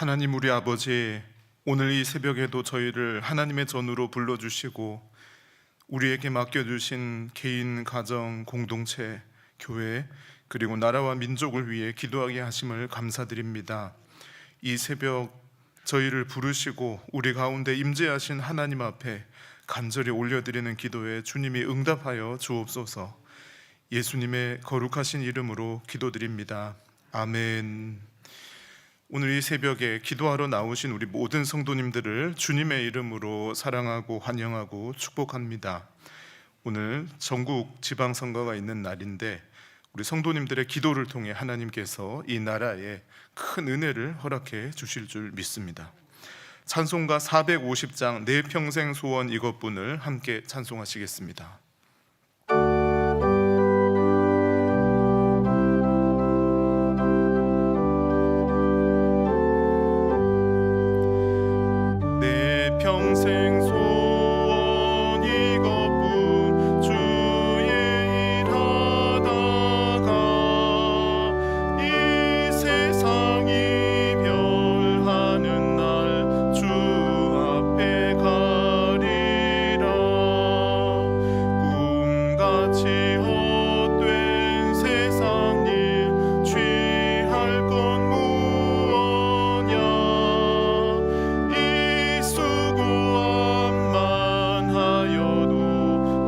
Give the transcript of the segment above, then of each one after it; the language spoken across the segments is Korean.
하나님 우리 아버지, 오늘 이 새벽에도 저희를 하나님의 전으로 불러주시고 우리에게 맡겨주신 개인, 가정, 공동체, 교회 그리고 나라와 민족을 위해 기도하게 하심을 감사드립니다. 이 새벽 저희를 부르시고 우리 가운데 임재하신 하나님 앞에 간절히 올려드리는 기도에 주님이 응답하여 주옵소서. 예수님의 거룩하신 이름으로 기도드립니다. 아멘. 오늘 이 새벽에 기도하러 나오신 우리 모든 성도님들을 주님의 이름으로 사랑하고 환영하고 축복합니다. 오늘 전국 지방선거가 있는 날인데 우리 성도님들의 기도를 통해 하나님께서 이 나라에 큰 은혜를 허락해 주실 줄 믿습니다. 찬송가 450장 내 평생 소원 이것뿐을 함께 찬송하시겠습니다. 평생 소원 이것뿐 주의 일하다가 이 세상 이별하는 날 주 앞에 가리라. 꿈같이 헛된 세상 일 취할 건 무엇냐. 수고함만 하여도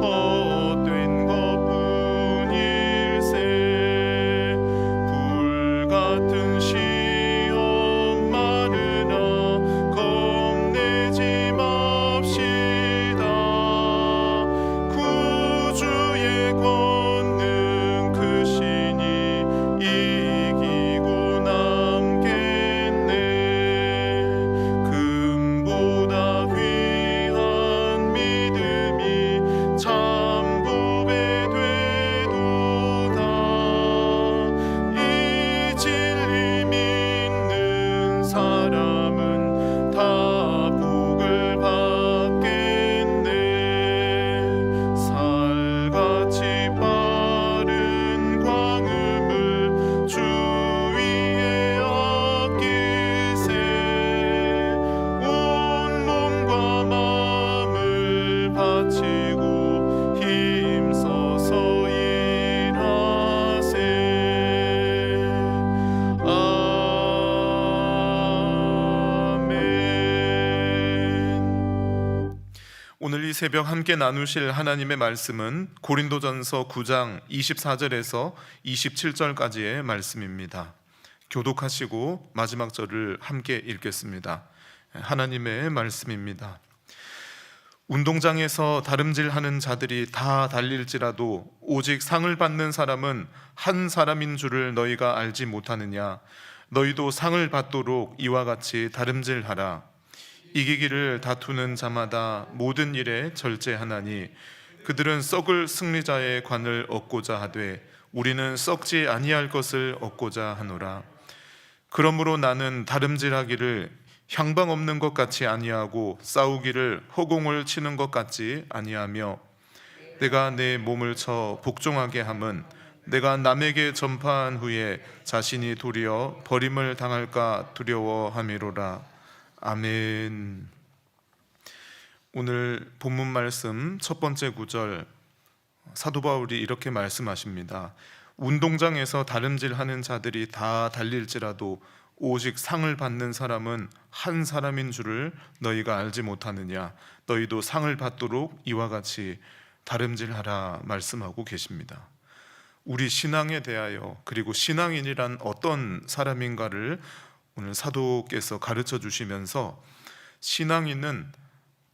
헛된 것뿐일세. 불같은 시험 많으나 겁내지 맙시다. 구주의 권능 크시니 이기고 남겠네. 금보다 귀한 믿음이 참 보배 되도다. 이 진리 믿는 사람은 다 복을 받겠네. 살같이 빠른 광음을 주 위에 아끼세. 온 몸과 마음을 바치고 힘써서 일하세. 아멘. 오늘 이 새벽 함께 나누실 하나님의 말씀은 고린도전서 9장 24절에서 27절까지의 말씀입니다. 교독하시고 마지막 절을 함께 읽겠습니다. 하나님의 말씀입니다. 운동장에서 다름질하는 자들이 다 달릴지라도 오직 상을 받는 사람은 한 사람인 줄을 너희가 알지 못하느냐. 너희도 상을 받도록 이와 같이 다름질하라. 이기기를 다투는 자마다 모든 일에 절제하나니 그들은 썩을 승리자의 관을 얻고자 하되 우리는 썩지 아니할 것을 얻고자 하노라. 그러므로 나는 다름질하기를 향방 없는 것 같이 아니하고 싸우기를 허공을 치는 것 같지 아니하며 내가 내 몸을 쳐 복종하게 함은 내가 남에게 전파한 후에 자신이 도리어 버림을 당할까 두려워함이로라. 아멘. 오늘 본문 말씀 첫 번째 구절, 사도 바울이 이렇게 말씀하십니다. 운동장에서 다름질하는 자들이 다 달릴지라도 오직 상을 받는 사람은 한 사람인 줄을 너희가 알지 못하느냐. 너희도 상을 받도록 이와 같이 다름질하라 말씀하고 계십니다. 우리 신앙에 대하여, 그리고 신앙인이란 어떤 사람인가를 오늘 사도께서 가르쳐 주시면서 신앙인은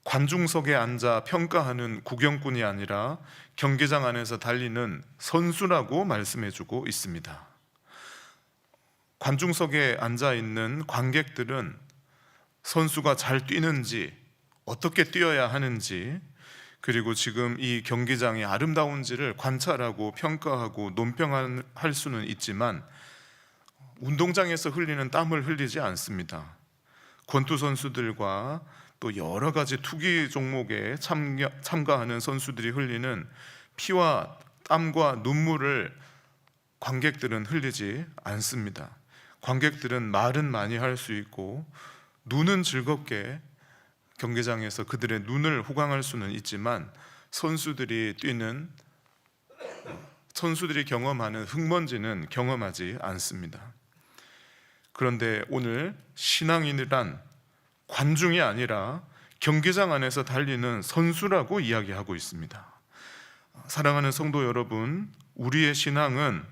관중석에 앉아 평가하는 구경꾼이 아니라 경기장 안에서 달리는 선수라고 말씀해 주고 있습니다. 관중석에 앉아 있는 관객들은 선수가 잘 뛰는지, 어떻게 뛰어야 하는지, 그리고 지금 이 경기장이 아름다운지를 관찰하고 평가하고 논평할 수는 있지만 운동장에서 흘리는 땀을 흘리지 않습니다. 권투 선수들과 또 여러 가지 투기 종목에 참가하는 선수들이 흘리는 피와 땀과 눈물을 관객들은 흘리지 않습니다. 관객들은 말은 많이 할 수 있고 눈은 즐겁게 경기장에서 그들의 눈을 호강할 수는 있지만 선수들이 경험하는 흙먼지는 경험하지 않습니다. 그런데 오늘 신앙인이란 관중이 아니라 경기장 안에서 달리는 선수라고 이야기하고 있습니다. 사랑하는 성도 여러분, 우리의 신앙은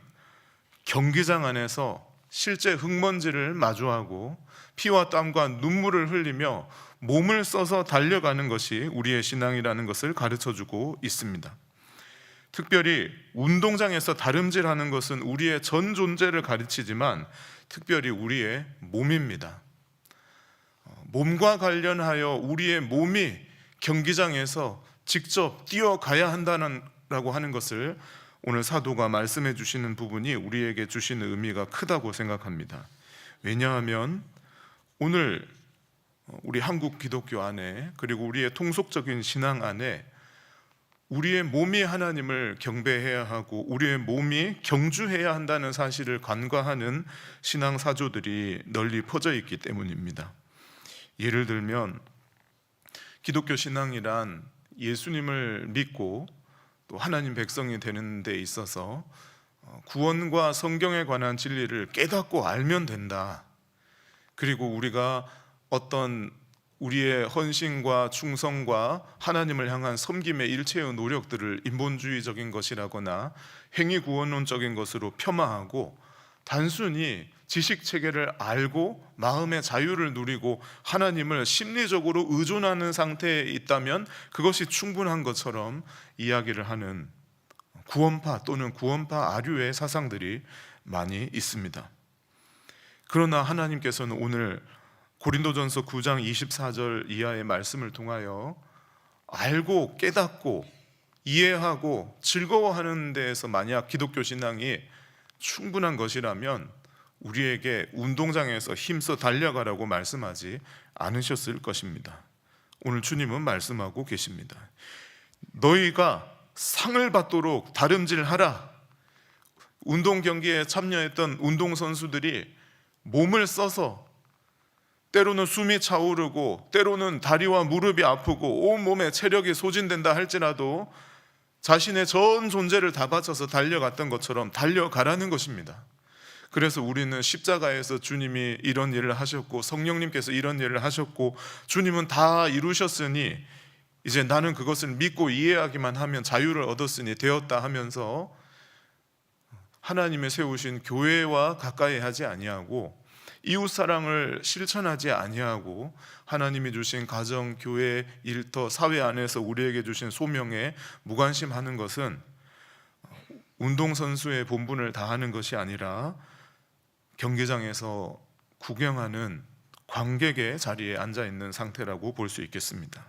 경기장 안에서 실제 흙먼지를 마주하고 피와 땀과 눈물을 흘리며 몸을 써서 달려가는 것이 우리의 신앙이라는 것을 가르쳐주고 있습니다. 특별히 운동장에서 다름질하는 것은 우리의 전 존재를 가르치지만 특별히 우리의 몸입니다. 몸과 관련하여 우리의 몸이 경기장에서 직접 뛰어가야 한다고 하는 것을 오늘 사도가 말씀해 주시는 부분이 우리에게 주시는 의미가 크다고 생각합니다. 왜냐하면 오늘 우리 한국 기독교 안에, 그리고 우리의 통속적인 신앙 안에 우리의 몸이 하나님을 경배해야 하고 우리의 몸이 경주해야 한다는 사실을 간과하는 신앙 사조들이 널리 퍼져 있기 때문입니다. 예를 들면 기독교 신앙이란 예수님을 믿고 또 하나님 백성이 되는 데 있어서 구원과 성경에 관한 진리를 깨닫고 알면 된다. 그리고 우리가 어떤 우리의 헌신과 충성과 하나님을 향한 섬김의 일체의 노력들을 인본주의적인 것이라거나 행위구원론적인 것으로 폄하하고 단순히 지식체계를 알고 마음의 자유를 누리고 하나님을 심리적으로 의존하는 상태에 있다면 그것이 충분한 것처럼 이야기를 하는 구원파 또는 구원파 아류의 사상들이 많이 있습니다. 그러나 하나님께서는 오늘 고린도전서 9장 24절 이하의 말씀을 통하여 알고 깨닫고 이해하고 즐거워하는 데에서 만약 기독교 신앙이 충분한 것이라면 우리에게 운동장에서 힘써 달려가라고 말씀하지 않으셨을 것입니다. 오늘 주님은 말씀하고 계십니다. 너희가 상을 받도록 다름질하라. 운동 경기에 참여했던 운동선수들이 몸을 써서 때로는 숨이 차오르고 때로는 다리와 무릎이 아프고 온몸에 체력이 소진된다 할지라도 자신의 전 존재를 다 바쳐서 달려갔던 것처럼 달려가라는 것입니다. 그래서 우리는 십자가에서 주님이 이런 일을 하셨고 성령님께서 이런 일을 하셨고 주님은 다 이루셨으니 이제 나는 그것을 믿고 이해하기만 하면 자유를 얻었으니 되었다 하면서 하나님의 세우신 교회와 가까이 하지 아니하고 이웃사랑을 실천하지 아니하고 하나님이 주신 가정, 교회, 일터, 사회 안에서 우리에게 주신 소명에 무관심하는 것은 운동선수의 본분을 다하는 것이 아니라 경기장에서 구경하는 관객의 자리에 앉아있는 상태라고 볼 수 있겠습니다.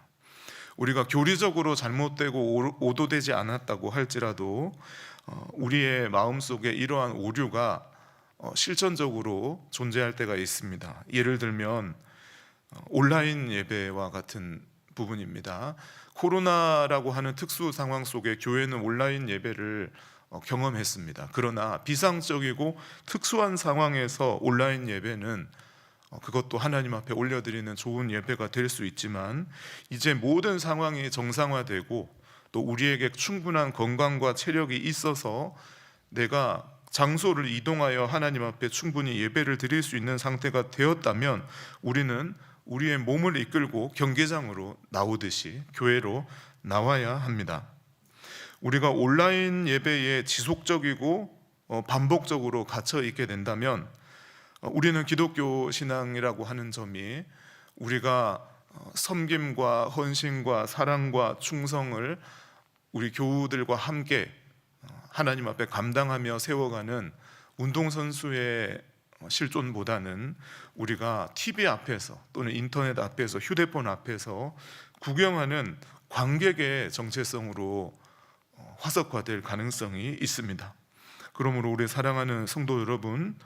우리가 교리적으로 잘못되고 오도되지 않았다고 할지라도 우리의 마음속에 이러한 오류가 실천적으로 존재할 때가 있습니다. 예를 들면 온라인 예배와 같은 부분입니다. 코로나라고 하는 특수 상황 속에 교회는 온라인 예배를 경험했습니다. 그러나 비상적이고 특수한 상황에서 온라인 예배는 그것도 하나님 앞에 올려드리는 좋은 예배가 될 수 있지만 이제 모든 상황이 정상화되고 또 우리에게 충분한 건강과 체력이 있어서 내가 장소를 이동하여 하나님 앞에 충분히 예배를 드릴 수 있는 상태가 되었다면 우리는 우리의 몸을 이끌고 경기장으로 나오듯이 교회로 나와야 합니다. 우리가 온라인 예배에 지속적이고 반복적으로 갇혀 있게 된다면 우리는 기독교 신앙이라고 하는 점이 우리가 섬김과 헌신과 사랑과 충성을 우리 교우들과 함께 하나님 앞에 감당하며 세워가는 운동선수의 실존보다는 우리가 TV 앞에서 또는 인터넷 앞에서 휴대폰 앞에서 구경하는 관객의 정체성으로 화석화될 가능성이 있습니다. 그러므로 우리 사랑하는 성도 여러분,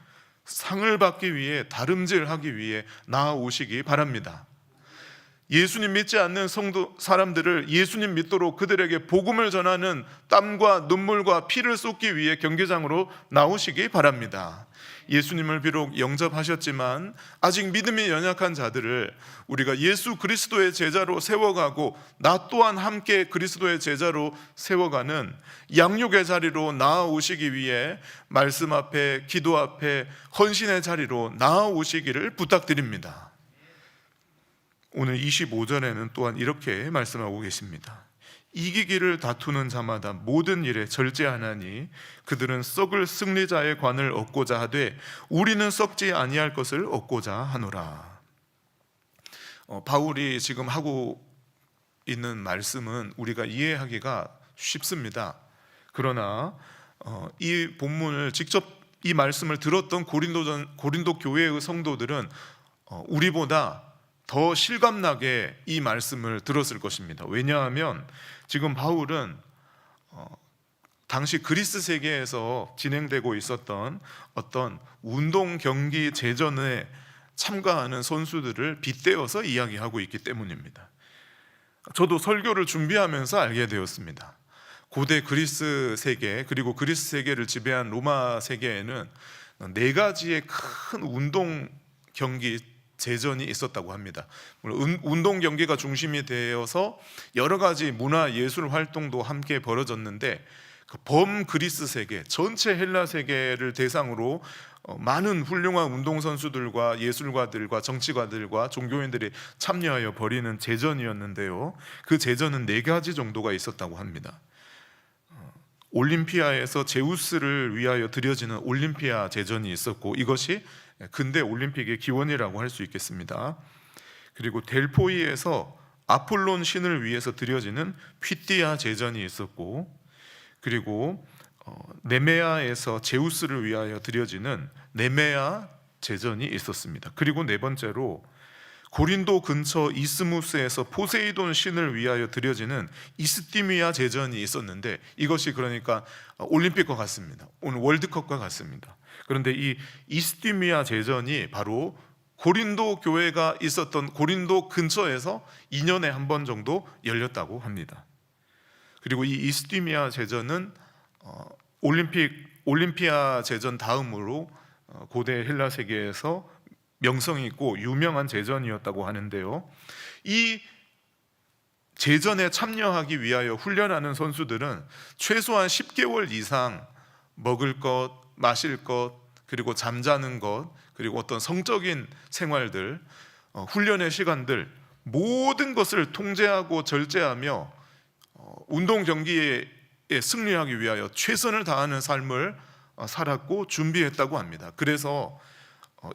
상을 받기 위해 다름질하기 위해 나아오시기 바랍니다. 예수님 믿지 않는 성도 사람들을 예수님 믿도록 그들에게 복음을 전하는 땀과 눈물과 피를 쏟기 위해 경기장으로 나오시기 바랍니다. 예수님을 비록 영접하셨지만 아직 믿음이 연약한 자들을 우리가 예수 그리스도의 제자로 세워가고 나 또한 함께 그리스도의 제자로 세워가는 양육의 자리로 나아오시기 위해 말씀 앞에, 기도 앞에, 헌신의 자리로 나아오시기를 부탁드립니다. 오늘 25절에는 또한 이렇게 말씀하고 계십니다. 이기기를 다투는 자마다 모든 일에 절제하나니 그들은 썩을 승리자의 관을 얻고자 하되 우리는 썩지 아니할 것을 얻고자 하노라. 바울이 지금 하고 있는 말씀은 우리가 이해하기가 쉽습니다. 그러나 이 본문을 직접 이 말씀을 들었던 고린도 교회의 성도들은 우리보다 더 실감나게 이 말씀을 들었을 것입니다. 왜냐하면 지금 바울은 당시 그리스 세계에서 진행되고 있었던 어떤 운동 경기 제전에 참가하는 선수들을 빗대어서 이야기하고 있기 때문입니다. 저도 설교를 준비하면서 알게 되었습니다. 고대 그리스 세계 그리고 그리스 세계를 지배한 로마 세계에는 4가지의 큰 운동 경기 제전이 있었다고 합니다. 물론 운동 경기가 중심이 되어서 여러 가지 문화 예술 활동도 함께 벌어졌는데 그 범그리스 세계, 전체 헬라 세계를 대상으로 많은 훌륭한 운동선수들과 예술가들과 정치가들과 종교인들이 참여하여 벌이는 제전이었는데요, 그 제전은 4가지 정도가 있었다고 합니다. 올림피아에서 제우스를 위하여 드려지는 올림피아 제전이 있었고, 이것이 근대 올림픽의 기원이라고 할 수 있겠습니다. 그리고 델포이에서 아폴론 신을 위해서 드려지는 휘띠아 제전이 있었고, 그리고 네메아에서 제우스를 위하여 드려지는 네메아 제전이 있었습니다. 그리고 4번째로 고린도 근처 이스무스에서 포세이돈 신을 위하여 드려지는 이스티미아 제전이 있었는데, 이것이 그러니까 올림픽과 같습니다. 오늘 월드컵과 같습니다. 그런데 이 이스티미아 제전이 바로 고린도 교회가 있었던 고린도 근처에서 2년에 한 번 정도 열렸다고 합니다. 그리고 이 이스티미아 제전은 올림피아 제전 다음으로 고대 헬라 세계에서 명성이 있고 유명한 제전이었다고 하는데요, 이 제전에 참여하기 위하여 훈련하는 선수들은 최소한 10개월 이상 먹을 것, 마실 것, 그리고 잠자는 것, 그리고 어떤 성적인 생활들, 훈련의 시간들, 모든 것을 통제하고 절제하며 운동 경기에 승리하기 위하여 최선을 다하는 삶을 살았고 준비했다고 합니다. 그래서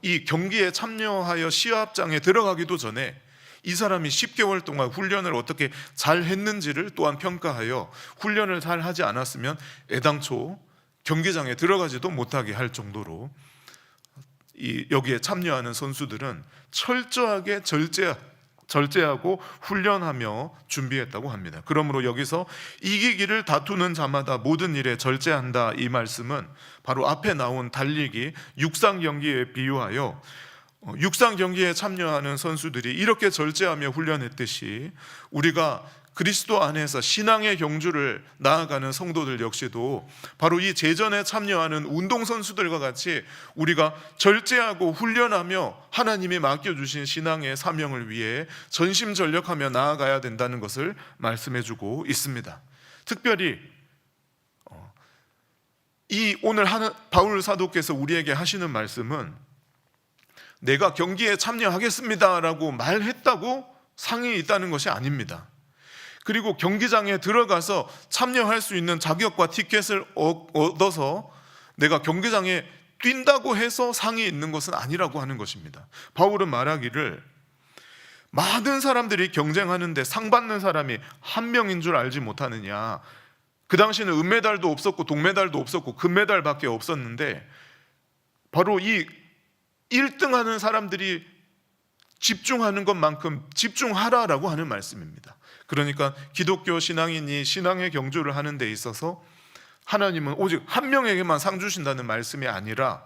이 경기에 참여하여 시합장에 들어가기도 전에 이 사람이 10개월 동안 훈련을 어떻게 잘 했는지를 또한 평가하여 훈련을 잘 하지 않았으면 애당초 경기장에 들어가지도 못하게 할 정도로 여기에 참여하는 선수들은 철저하게 절제하고 훈련하며 준비했다고 합니다. 그러므로 여기서 이기기를 다투는 자마다 모든 일에 절제한다, 이 말씀은 바로 앞에 나온 달리기 육상 경기에 비유하여 육상 경기에 참여하는 선수들이 이렇게 절제하며 훈련했듯이 우리가 그리스도 안에서 신앙의 경주를 나아가는 성도들 역시도 바로 이 제전에 참여하는 운동선수들과 같이 우리가 절제하고 훈련하며 하나님이 맡겨주신 신앙의 사명을 위해 전심전력하며 나아가야 된다는 것을 말씀해주고 있습니다. 특별히 이 오늘 바울 사도께서 우리에게 하시는 말씀은 내가 경기에 참여하겠습니다라고 말했다고 상이 있다는 것이 아닙니다. 그리고 경기장에 들어가서 참여할 수 있는 자격과 티켓을 얻어서 내가 경기장에 뛴다고 해서 상이 있는 것은 아니라고 하는 것입니다. 바울은 말하기를 많은 사람들이 경쟁하는데 상 받는 사람이 한 명인 줄 알지 못하느냐. 그 당시에는 은메달도 없었고 동메달도 없었고 금메달밖에 없었는데 바로 이 1등하는 사람들이 집중하는 것만큼 집중하라라고 하는 말씀입니다. 그러니까 기독교 신앙인이 신앙의 경주를 하는 데 있어서 하나님은 오직 한 명에게만 상 주신다는 말씀이 아니라,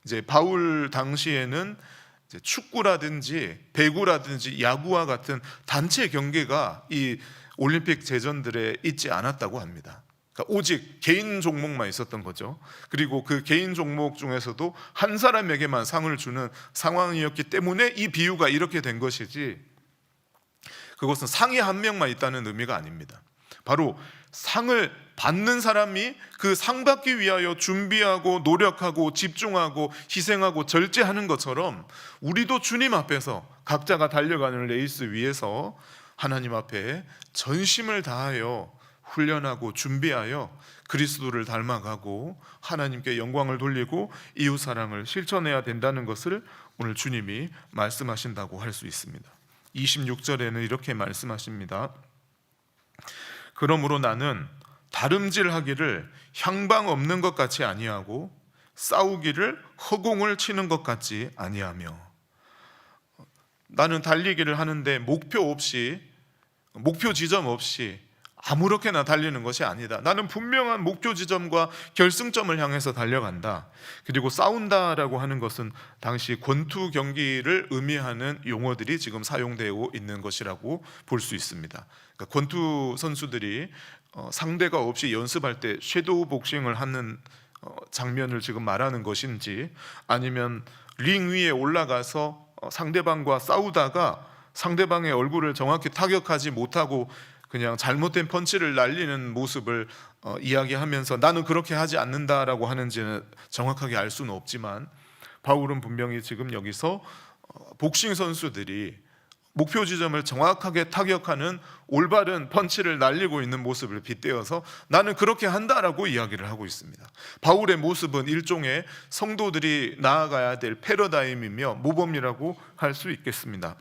이제 바울 당시에는 이제 축구라든지 배구라든지 야구와 같은 단체 경기가 이 올림픽 제전들에 있지 않았다고 합니다. 그러니까 오직 개인 종목만 있었던 거죠. 그리고 그 개인 종목 중에서도 한 사람에게만 상을 주는 상황이었기 때문에 이 비유가 이렇게 된 것이지, 그것은 상이 한 명만 있다는 의미가 아닙니다. 바로 상을 받는 사람이 그 상 받기 위하여 준비하고 노력하고 집중하고 희생하고 절제하는 것처럼, 우리도 주님 앞에서 각자가 달려가는 레이스 위에서 하나님 앞에 전심을 다하여 훈련하고 준비하여 그리스도를 닮아가고 하나님께 영광을 돌리고 이웃 사랑을 실천해야 된다는 것을 오늘 주님이 말씀하신다고 할 수 있습니다. 26절에는 이렇게 말씀하십니다. 그러므로 나는 다름질하기를 향방 없는 것 같이 아니하고 싸우기를 허공을 치는 것 같지 아니하며. 나는 달리기를 하는데 목표 없이, 목표 지점 없이 아무렇게나 달리는 것이 아니다. 나는 분명한 목표 지점과 결승점을 향해서 달려간다. 그리고 싸운다라고 하는 것은 당시 권투 경기를 의미하는 용어들이 지금 사용되고 있는 것이라고 볼 수 있습니다. 그러니까 권투 선수들이 상대가 없이 연습할 때 섀도우 복싱을 하는 장면을 지금 말하는 것인지, 아니면 링 위에 올라가서 상대방과 싸우다가 상대방의 얼굴을 정확히 타격하지 못하고 그냥 잘못된 펀치를 날리는 모습을 이야기하면서 나는 그렇게 하지 않는다라고 하는지는 정확하게 알 수는 없지만, 바울은 분명히 지금 여기서 복싱 선수들이 목표 지점을 정확하게 타격하는 올바른 펀치를 날리고 있는 모습을 빗대어서 나는 그렇게 한다라고 이야기를 하고 있습니다. 바울의 모습은 일종의 성도들이 나아가야 될 패러다임이며 모범이라고 할 수 있겠습니다.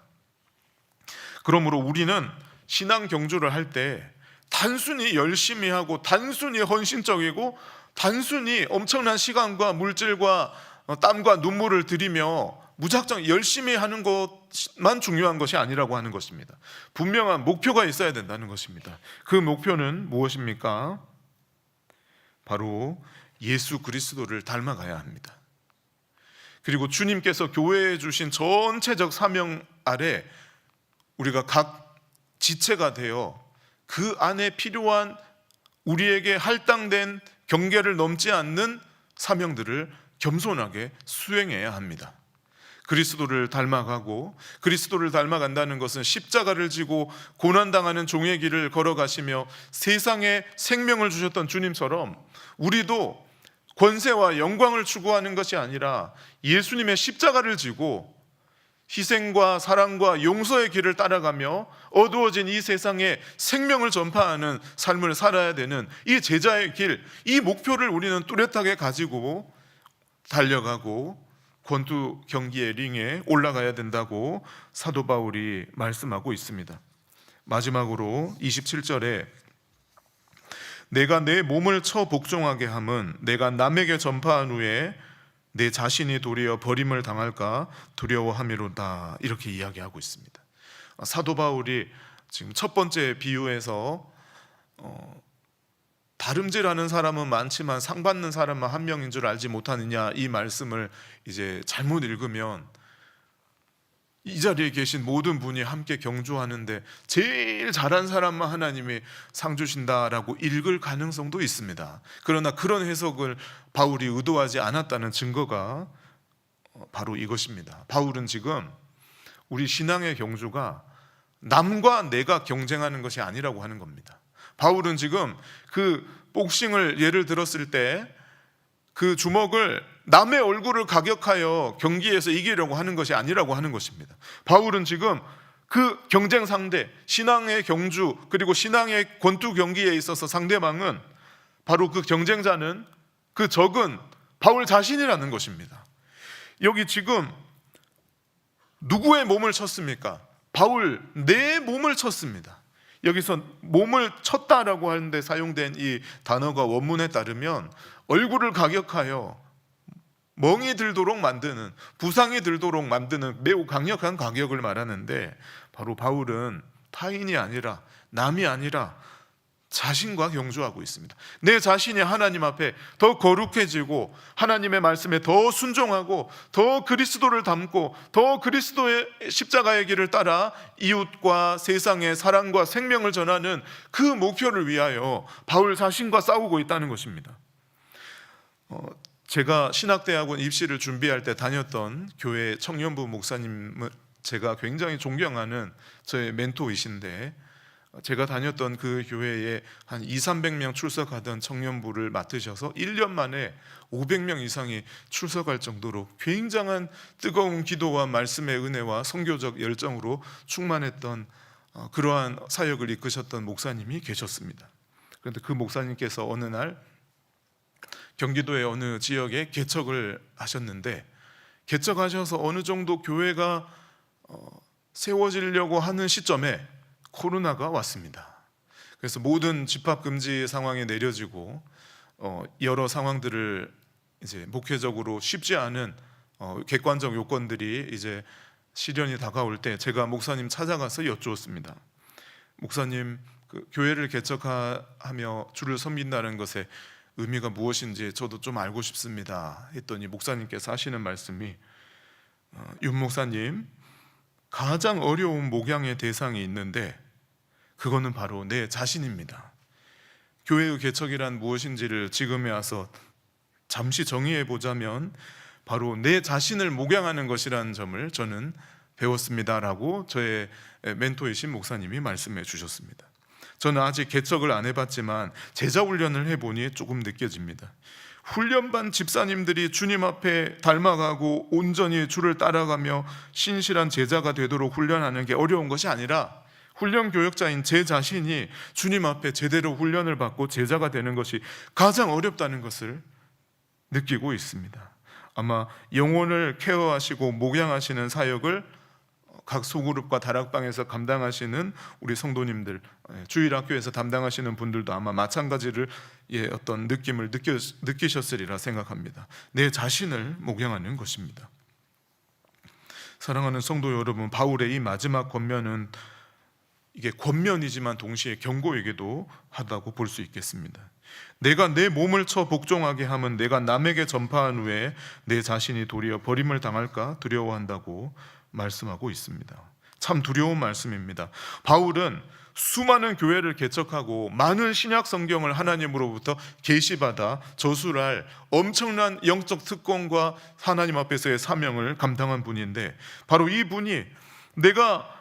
그러므로 우리는 신앙 경주를 할 때 단순히 열심히 하고 단순히 헌신적이고 단순히 엄청난 시간과 물질과 땀과 눈물을 들이며 무작정 열심히 하는 것만 중요한 것이 아니라고 하는 것입니다. 분명한 목표가 있어야 된다는 것입니다. 그 목표는 무엇입니까? 바로 예수 그리스도를 닮아가야 합니다. 그리고 주님께서 교회에 주신 전체적 사명 아래 우리가 각 지체가 되어 그 안에 필요한 우리에게 할당된 경계를 넘지 않는 사명들을 겸손하게 수행해야 합니다. 그리스도를 닮아가고, 그리스도를 닮아간다는 것은 십자가를 지고 고난당하는 종의 길을 걸어가시며 세상에 생명을 주셨던 주님처럼 우리도 권세와 영광을 추구하는 것이 아니라 예수님의 십자가를 지고 희생과 사랑과 용서의 길을 따라가며 어두워진 이 세상에 생명을 전파하는 삶을 살아야 되는 이 제자의 길, 이 목표를 우리는 뚜렷하게 가지고 달려가고 권투 경기의 링에 올라가야 된다고 사도 바울이 말씀하고 있습니다. 마지막으로 27절에 내가 내 몸을 쳐 복종하게 함은 내가 남에게 전파한 후에 내 자신이 도리어 버림을 당할까 두려워함이로다, 이렇게 이야기하고 있습니다. 사도 바울이 지금 첫 번째 비유에서 다름질하는 사람은 많지만 상 받는 사람은 한 명인 줄 알지 못하느냐, 이 말씀을 이제 잘못 읽으면 이 자리에 계신 모든 분이 함께 경주하는데 제일 잘한 사람만 하나님이 상 주신다라고 읽을 가능성도 있습니다. 그러나 그런 해석을 바울이 의도하지 않았다는 증거가 바로 이것입니다. 바울은 지금 우리 신앙의 경주가 남과 내가 경쟁하는 것이 아니라고 하는 겁니다. 바울은 지금 그 복싱을 예를 들었을 때 그 주먹을 남의 얼굴을 가격하여 경기에서 이기려고 하는 것이 아니라고 하는 것입니다. 바울은 지금 그 경쟁 상대, 신앙의 경주 그리고 신앙의 권투 경기에 있어서 상대방은 바로 그 경쟁자는, 그 적은 바울 자신이라는 것입니다. 여기 지금 누구의 몸을 쳤습니까? 바울 내 몸을 쳤습니다. 여기서 몸을 쳤다라고 하는데 사용된 이 단어가 원문에 따르면 얼굴을 가격하여 멍이 들도록 만드는, 부상이 들도록 만드는 매우 강력한 가격을 말하는데, 바로 바울은 타인이 아니라 남이 아니라 자신과 경주하고 있습니다. 내 자신이 하나님 앞에 더 거룩해지고 하나님의 말씀에 더 순종하고 더 그리스도를 닮고 더 그리스도의 십자가의 길을 따라 이웃과 세상의 사랑과 생명을 전하는 그 목표를 위하여 바울 자신과 싸우고 있다는 것입니다. 제가 신학대학원 입시를 준비할 때 다녔던 교회 청년부 목사님은 제가 굉장히 존경하는 저의 멘토이신데, 제가 다녔던 그 교회에 한 200~300명 출석하던 청년부를 맡으셔서 1년 만에 500명 이상이 출석할 정도로 굉장한 뜨거운 기도와 말씀의 은혜와 선교적 열정으로 충만했던 그러한 사역을 이끄셨던 목사님이 계셨습니다. 그런데 그 목사님께서 어느 날 경기도의 어느 지역에 개척을 하셨는데, 개척하셔서 어느 정도 교회가 세워지려고 하는 시점에 코로나가 왔습니다. 그래서 모든 집합 금지 상황이 내려지고 여러 상황들을 이제 목회적으로 쉽지 않은 객관적 요건들이 이제 시련이 다가올 때 제가 목사님 찾아가서 여쭈었습니다. 목사님, 그 교회를 개척하며 주를 섬긴다는 것의 의미가 무엇인지 저도 좀 알고 싶습니다 했더니 목사님께서 하시는 말씀이, 윤 목사님, 가장 어려운 목양의 대상이 있는데 그거는 바로 내 자신입니다. 교회의 개척이란 무엇인지를 지금에 와서 잠시 정의해 보자면 바로 내 자신을 목양하는 것이라는 점을 저는 배웠습니다라고 저의 멘토이신 목사님이 말씀해 주셨습니다. 저는 아직 개척을 안 해봤지만 제자 훈련을 해보니 조금 느껴집니다. 훈련반 집사님들이 주님 앞에 닮아가고 온전히 주를 따라가며 신실한 제자가 되도록 훈련하는 게 어려운 것이 아니라 훈련 교역자인 제 자신이 주님 앞에 제대로 훈련을 받고 제자가 되는 것이 가장 어렵다는 것을 느끼고 있습니다. 아마 영혼을 케어하시고 목양하시는 사역을 각 소그룹과 다락방에서 감당하시는 우리 성도님들, 주일학교에서 담당하시는 분들도 아마 마찬가지를 어떤 느낌을 느끼셨으리라 생각합니다. 내 자신을 목양하는 것입니다. 사랑하는 성도 여러분, 바울의 이 마지막 권면은 이게 권면이지만 동시에 경고이기도 하다고 볼 수 있겠습니다. 내가 내 몸을 쳐 복종하게 하면 내가 남에게 전파한 후에 내 자신이 도리어 버림을 당할까 두려워한다고 말씀하고 있습니다. 참 두려운 말씀입니다. 바울은 수많은 교회를 개척하고 많은 신약 성경을 하나님으로부터 계시받아 저술할 엄청난 영적 특권과 하나님 앞에서의 사명을 감당한 분인데, 바로 이 분이 내가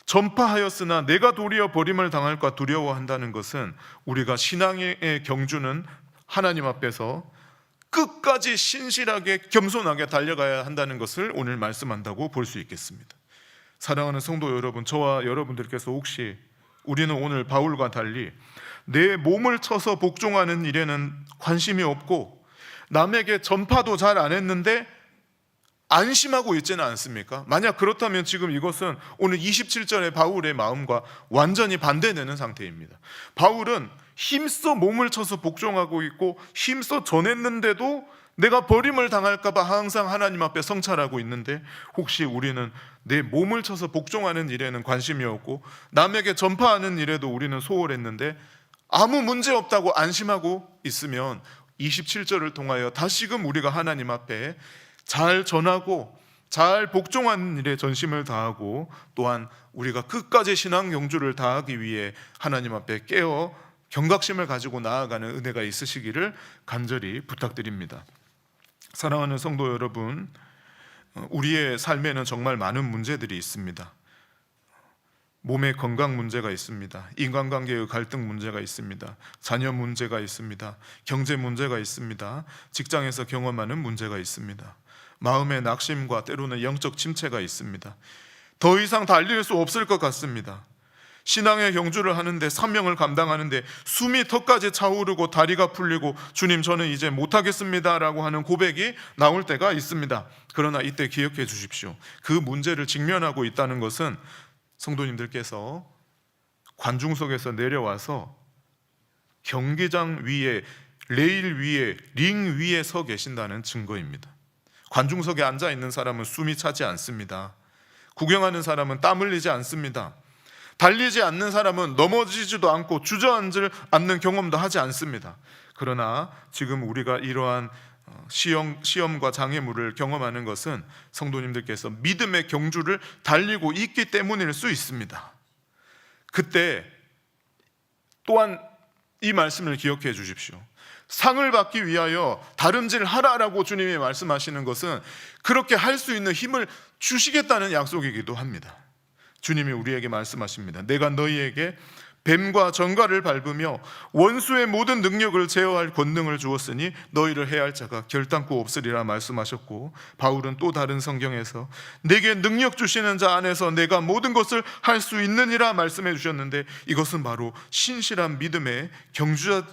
전파하였으나 내가 도리어 버림을 당할까 두려워한다는 것은 우리가 신앙의 경주는 하나님 앞에서 끝까지 신실하게 겸손하게 달려가야 한다는 것을 오늘 말씀한다고 볼 수 있겠습니다. 사랑하는 성도 여러분, 저와 여러분들께서 혹시 우리는 오늘 바울과 달리 내 몸을 쳐서 복종하는 일에는 관심이 없고 남에게 전파도 잘 안 했는데 안심하고 있지는 않습니까? 만약 그렇다면 지금 이것은 오늘 27절의 바울의 마음과 완전히 반대되는 상태입니다. 바울은 힘써 몸을 쳐서 복종하고 있고 힘써 전했는데도 내가 버림을 당할까 봐 항상 하나님 앞에 성찰하고 있는데, 혹시 우리는 내 몸을 쳐서 복종하는 일에는 관심이 없고 남에게 전파하는 일에도 우리는 소홀했는데 아무 문제 없다고 안심하고 있으면 27절을 통하여 다시금 우리가 하나님 앞에 잘 전하고 잘 복종하는 일에 전심을 다하고 또한 우리가 끝까지 신앙 경주를 다하기 위해 하나님 앞에 깨어 경각심을 가지고 나아가는 은혜가 있으시기를 간절히 부탁드립니다. 사랑하는 성도 여러분, 우리의 삶에는 정말 많은 문제들이 있습니다. 몸의 건강 문제가 있습니다. 인간관계의 갈등 문제가 있습니다. 자녀 문제가 있습니다. 경제 문제가 있습니다. 직장에서 경험하는 문제가 있습니다. 마음의 낙심과 때로는 영적 침체가 있습니다. 더 이상 달릴 수 없을 것 같습니다. 신앙의 경주를 하는데, 사명을 감당하는데 숨이 턱까지 차오르고 다리가 풀리고 주님 저는 이제 못하겠습니다 라고 하는 고백이 나올 때가 있습니다. 그러나 이때 기억해 주십시오. 그 문제를 직면하고 있다는 것은 성도님들께서 관중석에서 내려와서 경기장 위에, 레일 위에, 링 위에 서 계신다는 증거입니다. 관중석에 앉아 있는 사람은 숨이 차지 않습니다. 구경하는 사람은 땀 흘리지 않습니다. 달리지 않는 사람은 넘어지지도 않고 주저앉지 않는 경험도 하지 않습니다. 그러나 지금 우리가 이러한 시험과 장애물을 경험하는 것은 성도님들께서 믿음의 경주를 달리고 있기 때문일 수 있습니다. 그때 또한 이 말씀을 기억해 주십시오. 상을 받기 위하여 다름질하라라고 주님이 말씀하시는 것은 그렇게 할 수 있는 힘을 주시겠다는 약속이기도 합니다. 주님이 우리에게 말씀하십니다. 내가 너희에게 뱀과 정갈을 밟으며 원수의 모든 능력을 제어할 권능을 주었으니 너희를 해할 자가 결단코 없으리라 말씀하셨고, 바울은 또 다른 성경에서 내게 능력 주시는 자 안에서 내가 모든 것을 할 수 있느니라 말씀해 주셨는데, 이것은 바로 신실한 믿음의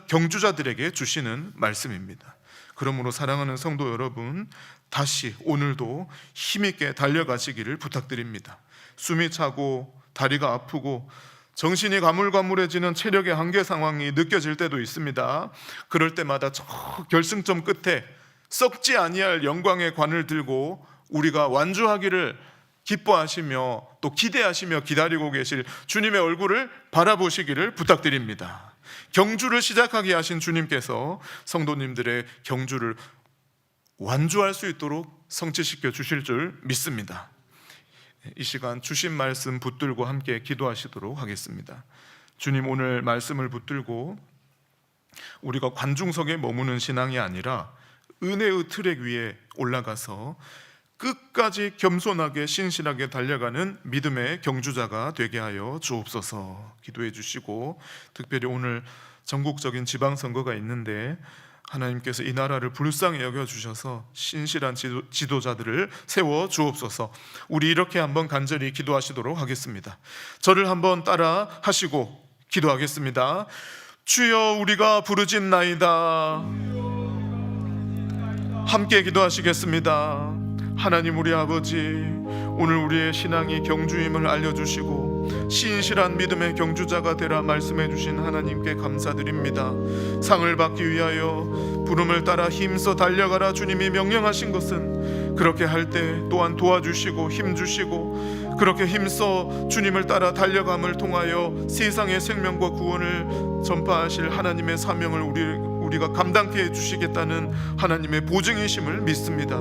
경주자들에게 주시는 말씀입니다. 그러므로 사랑하는 성도 여러분, 다시 오늘도 힘있게 달려가시기를 부탁드립니다. 숨이 차고 다리가 아프고 정신이 가물가물해지는 체력의 한계 상황이 느껴질 때도 있습니다. 그럴 때마다 저 결승점 끝에 썩지 아니할 영광의 관을 들고 우리가 완주하기를 기뻐하시며 또 기대하시며 기다리고 계실 주님의 얼굴을 바라보시기를 부탁드립니다. 경주를 시작하게 하신 주님께서 성도님들의 경주를 완주할 수 있도록 성취시켜 주실 줄 믿습니다. 이 시간 주신 말씀 붙들고 함께 기도하시도록 하겠습니다. 주님, 오늘 말씀을 붙들고 우리가 관중석에 머무는 신앙이 아니라 은혜의 트랙 위에 올라가서 끝까지 겸손하게 신실하게 달려가는 믿음의 경주자가 되게 하여 주옵소서. 기도해 주시고, 특별히 오늘 전국적인 지방선거가 있는데 하나님께서 이 나라를 불쌍히 여겨주셔서 신실한 지도자들을 세워 주옵소서. 우리 이렇게 한번 간절히 기도하시도록 하겠습니다. 저를 한번 따라 하시고 기도하겠습니다. 주여, 우리가 부르짖나이다. 함께 기도하시겠습니다. 하나님 우리 아버지, 오늘 우리의 신앙이 경주임을 알려주시고 신실한 믿음의 경주자가 되라 말씀해 주신 하나님께 감사드립니다. 상을 받기 위하여 부름을 따라 힘써 달려가라 주님이 명령하신 것은 그렇게 할 때 또한 도와주시고 힘주시고, 그렇게 힘써 주님을 따라 달려감을 통하여 세상의 생명과 구원을 전파하실 하나님의 사명을 우리가 감당케 해주시겠다는 하나님의 보증이심을 믿습니다.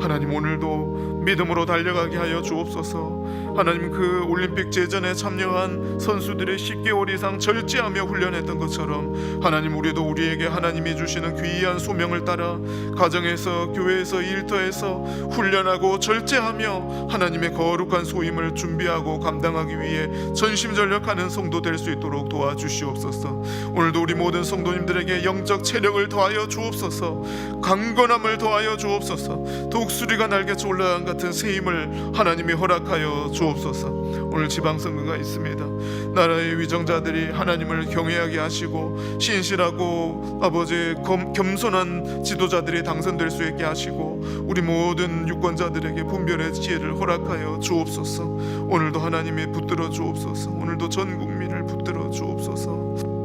하나님, 오늘도 믿음으로 달려가게 하여 주옵소서. 하나님, 그 올림픽 제전에 참여한 선수들의 10개월 이상 절제하며 훈련했던 것처럼 하나님, 우리도 우리에게 하나님이 주시는 귀한 소명을 따라 가정에서, 교회에서, 일터에서 훈련하고 절제하며 하나님의 거룩한 소임을 준비하고 감당하기 위해 전심전력하는 성도 될 수 있도록 도와주시옵소서. 오늘도 우리 모든 성도님들에게 영적 체력을 더하여 주옵소서. 강건함을 더하여 주옵소서. 독수리가 날개쳐 올라간 같은 새 힘을 하나님이 허락하여 주옵소서. 오늘 지방선거가 있습니다. 나라의 위정자들이 하나님을 경외하게 하시고 신실하고 아버지 겸손한 지도자들이 당선될 수 있게 하시고 우리 모든 유권자들에게 분별의 지혜를 허락하여 주옵소서. 오늘도 하나님이 붙들어 주옵소서. 오늘도 전 국민을 붙들어 주옵소서.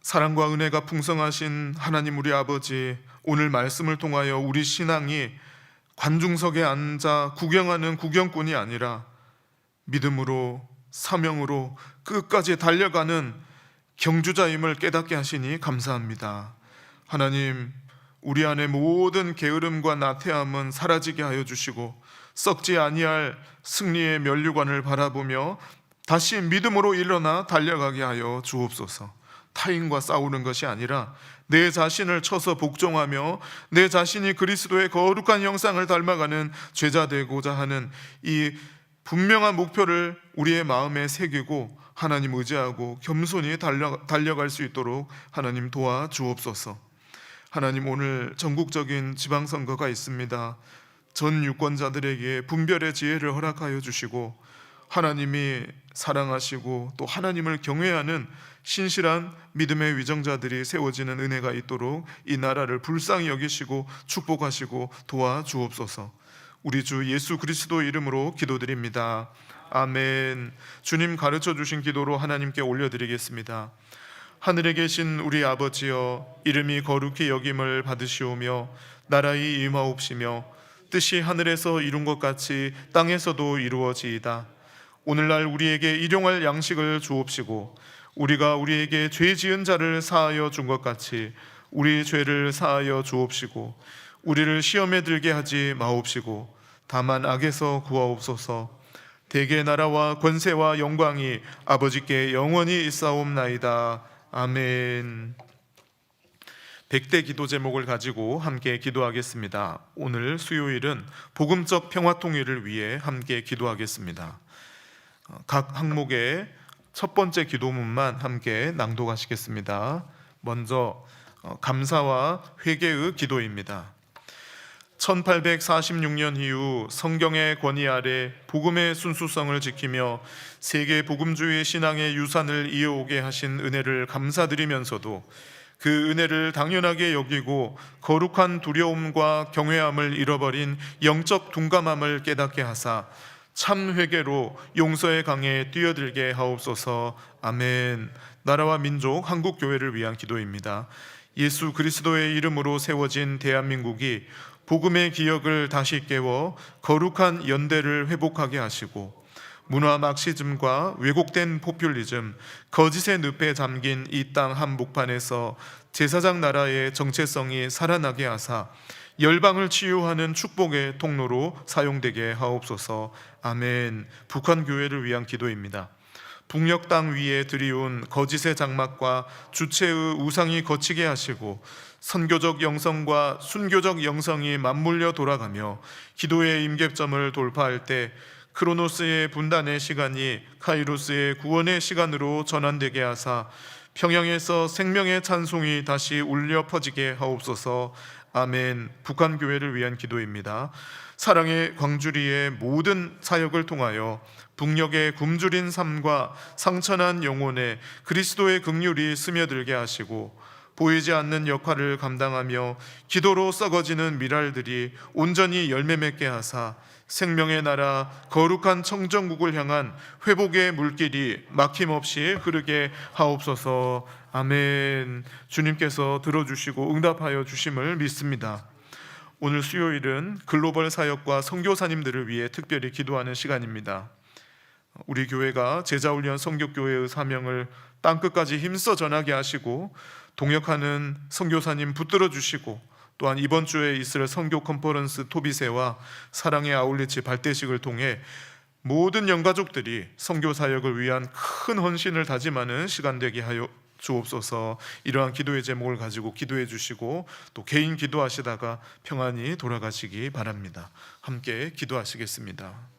사랑과 은혜가 풍성하신 하나님 우리 아버지, 오늘 말씀을 통하여 우리 신앙이 관중석에 앉아 구경하는 구경꾼이 아니라 믿음으로 사명으로 끝까지 달려가는 경주자임을 깨닫게 하시니 감사합니다. 하나님, 우리 안에 모든 게으름과 나태함은 사라지게 하여 주시고 썩지 아니할 승리의 면류관을 바라보며 다시 믿음으로 일어나 달려가게 하여 주옵소서. 타인과 싸우는 것이 아니라 내 자신을 쳐서 복종하며 내 자신이 그리스도의 거룩한 형상을 닮아가는 제자 되고자 하는 이 분명한 목표를 우리의 마음에 새기고 하나님 의지하고 겸손히 달려갈 수 있도록 하나님 도와주옵소서. 하나님, 오늘 전국적인 지방선거가 있습니다. 전 유권자들에게 분별의 지혜를 허락하여 주시고 하나님이 사랑하시고 또 하나님을 경외하는 신실한 믿음의 위정자들이 세워지는 은혜가 있도록 이 나라를 불쌍히 여기시고 축복하시고 도와주옵소서. 우리 주 예수 그리스도 이름으로 기도드립니다. 아멘. 주님 가르쳐 주신 기도로 하나님께 올려드리겠습니다. 하늘에 계신 우리 아버지여, 이름이 거룩히 여김을 받으시오며 나라의 임하옵시며 뜻이 하늘에서 이룬 것 같이 땅에서도 이루어지이다. 오늘날 우리에게 일용할 양식을 주옵시고 우리가 우리에게 죄 지은 자를 사하여 준 것 같이 우리 죄를 사하여 주옵시고 우리를 시험에 들게 하지 마옵시고 다만 악에서 구하옵소서. 대개 나라와 권세와 영광이 아버지께 영원히 있사옵나이다. 아멘. 100대 기도 제목을 가지고 함께 기도하겠습니다. 오늘 수요일은 복음적 평화통일을 위해 함께 기도하겠습니다. 각 항목의 첫 번째 기도문만 함께 낭독하시겠습니다. 먼저 감사와 회개의 기도입니다. 1846년 이후 성경의 권위 아래 복음의 순수성을 지키며 세계 복음주의 신앙의 유산을 이어오게 하신 은혜를 감사드리면서도 그 은혜를 당연하게 여기고 거룩한 두려움과 경외함을 잃어버린 영적 둔감함을 깨닫게 하사 참 회개로 용서의 강에 뛰어들게 하옵소서. 아멘. 나라와 민족 한국교회를 위한 기도입니다. 예수 그리스도의 이름으로 세워진 대한민국이 복음의 기억을 다시 깨워 거룩한 연대를 회복하게 하시고 문화 막시즘과 왜곡된 포퓰리즘, 거짓의 늪에 잠긴 이 땅 한복판에서 제사장 나라의 정체성이 살아나게 하사 열방을 치유하는 축복의 통로로 사용되게 하옵소서. 아멘. 북한 교회를 위한 기도입니다. 북녘 땅 위에 들이운 거짓의 장막과 주체의 우상이 거치게 하시고 선교적 영성과 순교적 영성이 맞물려 돌아가며 기도의 임계점을 돌파할 때 크로노스의 분단의 시간이 카이로스의 구원의 시간으로 전환되게 하사 평양에서 생명의 찬송이 다시 울려 퍼지게 하옵소서. 아멘. 북한 교회를 위한 기도입니다. 사랑의 광주리의 모든 사역을 통하여 북녘의 굶주린 삶과 상처난 영혼에 그리스도의 긍휼이 스며들게 하시고 보이지 않는 역할을 감당하며 기도로 썩어지는 미랄들이 온전히 열매 맺게 하사 생명의 나라 거룩한 청정국을 향한 회복의 물길이 막힘없이 흐르게 하옵소서. 아멘. 주님께서 들어주시고 응답하여 주심을 믿습니다. 오늘 수요일은 글로벌 사역과 선교사님들을 위해 특별히 기도하는 시간입니다. 우리 교회가 제자훈련 선교교회의 사명을 땅끝까지 힘써 전하게 하시고 동역하는 선교사님 붙들어 주시고 또한 이번 주에 있을 선교 컨퍼런스 토비세와 사랑의 아울리치 발대식을 통해 모든 영가족들이 선교 사역을 위한 큰 헌신을 다짐하는 시간 되게 하여 주옵소서. 이러한 기도의 제목을 가지고 기도해 주시고 또 개인 기도하시다가 평안히 돌아가시기 바랍니다. 함께 기도하시겠습니다.